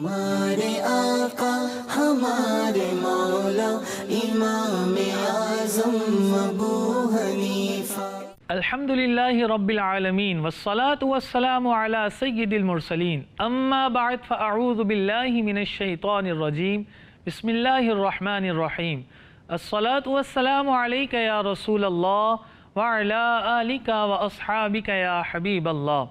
ہمارے آقا ہمارے مولا امام اعظم ابو حنیفہ۔ الحمدللہ رب العالمین والصلاة والسلام علی سید المرسلین، اما بعد فاعوذ باللہ من الشیطان الرجیم، بسم اللہ الرحمن الرحیم۔ الصلاة والسلام علیک یا رسول اللہ وعلی آلک واصحابک یا حبیب اللہ۔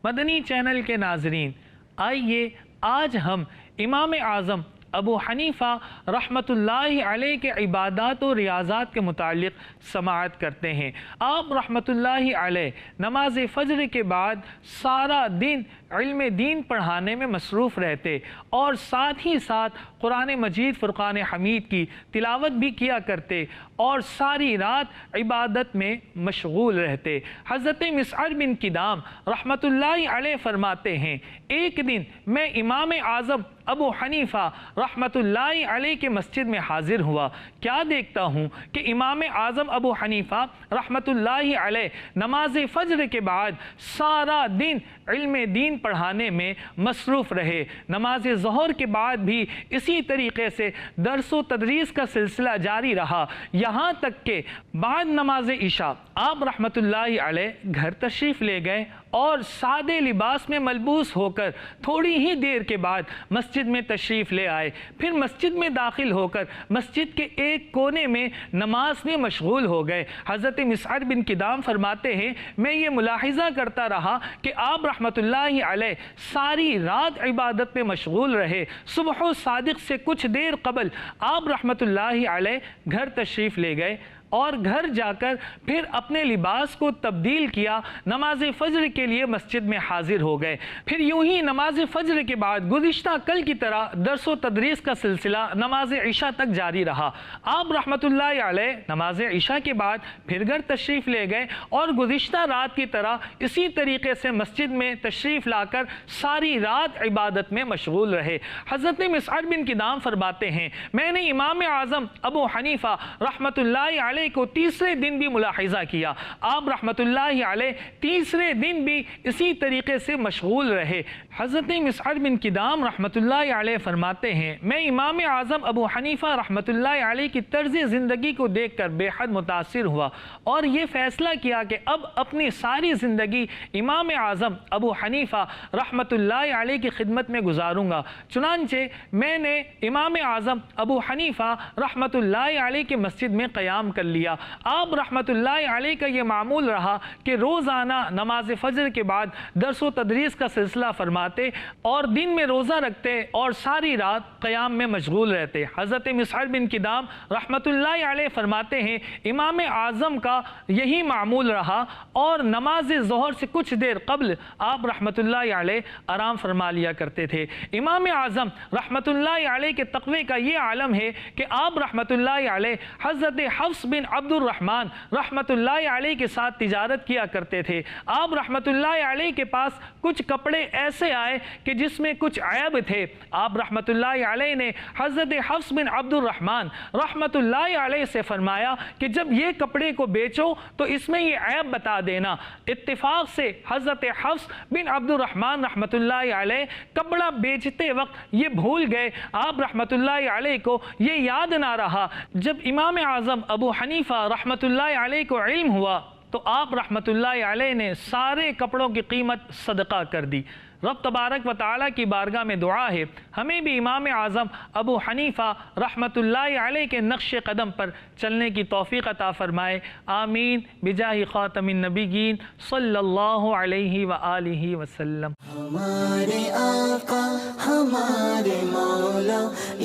مدنی چینل کے ناظرین، آئیے آج ہم امام اعظم ابو حنیفہ رحمۃ اللہ علیہ کے عبادات و ریاضات کے متعلق سماعت کرتے ہیں۔ آپ رحمۃ اللہ علیہ نماز فجر کے بعد سارا دن علم دین پڑھانے میں مصروف رہتے اور ساتھ ہی ساتھ قرآن مجید فرقان حمید کی تلاوت بھی کیا کرتے اور ساری رات عبادت میں مشغول رہتے۔ حضرت مسعر بن کدام رحمۃ اللہ علیہ فرماتے ہیں، ایک دن میں امام اعظم ابو حنیفہ رحمۃ اللہ علیہ کے مسجد میں حاضر ہوا، کیا دیکھتا ہوں کہ امام اعظم ابو حنیفہ رحمۃ اللہ علیہ نماز فجر کے بعد سارا دن علم دین پڑھانے میں مصروف رہے۔ نماز ظہر کے بعد بھی اسی طریقے سے درس و تدریس کا سلسلہ جاری رہا، یہاں تک کہ بعد نماز عشاء آپ رحمۃ اللہ علیہ گھر تشریف لے گئے اور سادے لباس میں ملبوس ہو کر تھوڑی ہی دیر کے بعد مسجد میں تشریف لے آئے، پھر مسجد میں داخل ہو کر مسجد کے ایک کونے میں نماز میں مشغول ہو گئے۔ حضرت مسعر بن کدام فرماتے ہیں، میں یہ ملاحظہ کرتا رہا کہ آپ رحمۃ اللہ علیہ ساری رات عبادت میں مشغول رہے۔ صبح و صادق سے کچھ دیر قبل آپ رحمۃ اللہ علیہ گھر تشریف لے گئے اور گھر جا کر پھر اپنے لباس کو تبدیل کیا، نماز فجر کے لیے مسجد میں حاضر ہو گئے۔ پھر یوں ہی نماز فجر کے بعد گزشتہ کل کی طرح درس و تدریس کا سلسلہ نماز عشاء تک جاری رہا۔ آپ رحمۃ اللہ علیہ نماز عشاء کے بعد پھر گھر تشریف لے گئے اور گزشتہ رات کی طرح اسی طریقے سے مسجد میں تشریف لا کر ساری رات عبادت میں مشغول رہے۔ حضرت مسعر بن کدام فرماتے ہیں، میں نے امام اعظم ابو حنیفہ رحمۃ اللہ علیہ کو تیسرے دن بھی ملاحظہ کیا، آپ رحمۃ اللہ علیہ تیسرے دن بھی اسی طریقے سے مشغول رہے۔ حضرت مسعر بن کدام رحمۃ اللہ علیہ فرماتے ہیں، میں امام اعظم ابو حنیفہ رحمۃ اللہ علیہ کی طرز زندگی کو دیکھ کر بے حد متاثر ہوا اور یہ فیصلہ کیا کہ اب اپنی ساری زندگی امام اعظم ابو حنیفہ رحمۃ اللہ علیہ کی خدمت میں گزاروں گا۔ چنانچہ میں نے امام اعظم ابو حنیفہ رحمۃ اللہ علیہ کے مسجد میں قیام کر لیا۔ آپ رحمۃ اللہ علیہ کا یہ معمول رہا کہ روزانہ نماز فجر کے بعد درس و تدریس کا سلسلہ فرماتے اور دن میں روزہ رکھتے اور ساری رات قیام میں مشغول رہتے۔ حضرت مسعر بن کدام رحمۃ اللہ علیہ فرماتے ہیں، امام اعظم کا یہی معمول رہا اور نماز ظہر سے کچھ دیر قبل آپ رحمۃ اللہ علیہ آرام فرما لیا کرتے تھے۔ امام اعظم رحمۃ اللہ علیہ کے تقوی کا یہ عالم ہے کہ آپ رحمۃ اللہ علیہ حضرت حفص بن عبد الرحمن رحمۃ اللہ علیہ کے ساتھ تجارت کیا کرتے تھے۔ آپ رحمۃ اللہ علیہ کے پاس کچھ کپڑے ایسے آئے کہ جس میں کچھ عیب تھے۔ آپ رحمۃ اللہ علیہ نے حضرت حفص بن عبد الرحمن رحمۃ اللہ علیہ سے فرمایا کہ جب یہ کپڑے کو بیچو تو اس میں یہ عیب بتا دینا۔ اتفاق سے حضرت حفص بن عبد الرحمن رحمۃ اللہ علیہ کپڑا بیچتے وقت یہ بھول گئے، آپ رحمۃ اللہ علیہ کو یہ یاد نہ رہا۔ جب امام اعظم ابو حنیفہ رحمۃ اللہ علیہ کو علم ہوا تو آپ رحمۃ اللہ علیہ نے سارے کپڑوں کی قیمت صدقہ کر دی۔ رب تبارک و تعالیٰ کی بارگاہ میں دعا ہے ہمیں بھی امام اعظم ابو حنیفہ رحمۃ اللہ علیہ کے نقش قدم پر چلنے کی توفیق عطا فرمائے، آمین بجاہ خاتم النبیین صلی اللہ علیہ وآلہ وسلم۔ ہمارے آقا ہمارے مولا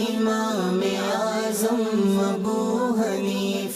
امام اعظم ابو حنیفہ